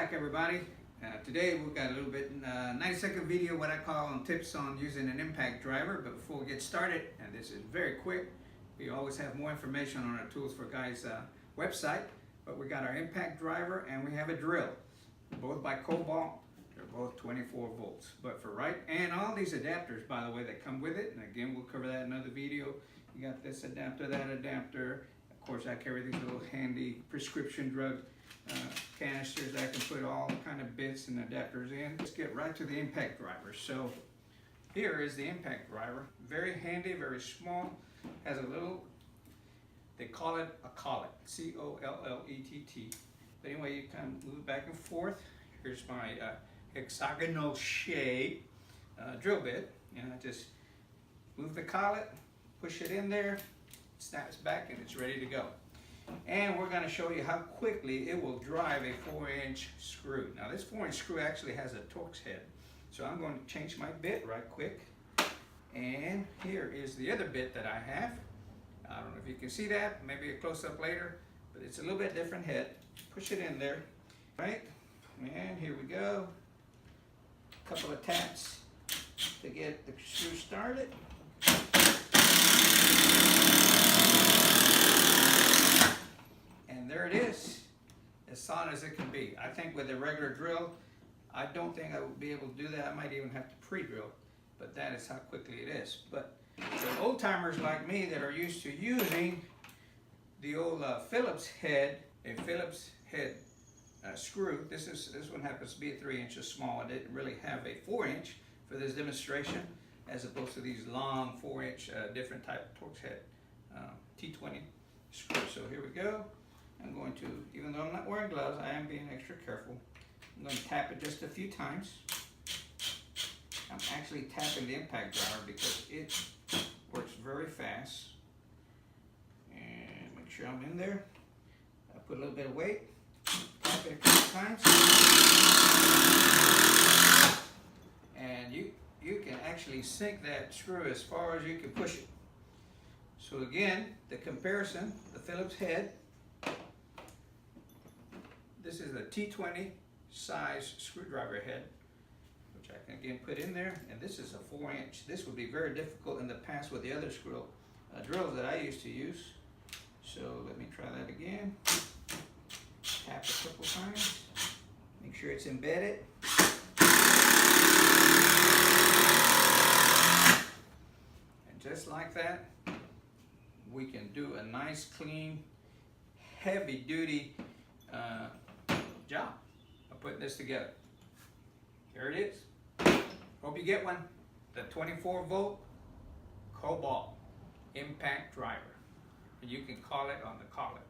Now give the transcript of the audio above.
back, everybody. Today we've got a little bit 90-second video, what I call tips on using an impact driver. But before we get started, and this is very quick, we always have more information on our Tools for Guys website. But we got our impact driver and we have a drill, both by Kobolt. They're both 24 volts. But for and all these adapters, by the way, that come with it. And again, we'll cover that in another video. You got this adapter, that adapter. Of course, I carry these little handy prescription drug canisters that I can put all kind of bits and adapters in. Let's get right to the impact driver. So here is the impact driver. Very handy, very small. Has a little, they call it a collet, C-O-L-L-E-T-T. But anyway, you kind of move back and forth. Here's my hexagonal shape drill bit. And I just move the collet, push it in there, snaps back, and it's ready to go. And we're going to show you how quickly it will drive a 4-inch screw. Now this 4-inch screw actually has a Torx head. So I'm going to change my bit right quick. And here is the other bit that I have. I don't know if you can see that, maybe a close-up later, but it's a little bit different head. Push it in there, right? And here we go. A couple of taps to get the screw started. And there it is, as solid as it can be. I think with a regular drill, I don't think I would be able to do that. I might even have to pre-drill, but that is how quickly it is. But for old timers like me that are used to using the old Phillips head, a Phillips head screw, this one happens to be 3 inches small. I didn't really have a 4-inch for this demonstration, as opposed to these long 4-inch different type of Torx head T20 screw. So here we go. I'm going to, even though I'm not wearing gloves, I am being extra careful. I'm going to tap it just a few times. I'm actually tapping the impact driver because it works very fast. And make sure I'm in there. I put a little bit of weight. Tap it a couple times. And you can actually sink that screw as far as you can push it. So again, the comparison, the Phillips head. This is a T20 size screwdriver head, which I can again put in there, and this is a 4-inch. This would be very difficult in the past with the other drills that I used to use. So let me try that again. Tap a couple times, make sure it's embedded. And just like that, we can do a nice, clean, heavy-duty job of putting this together. Here it is. Hope you get one. The 24-volt Kobolt impact driver. And you can call it on the collet.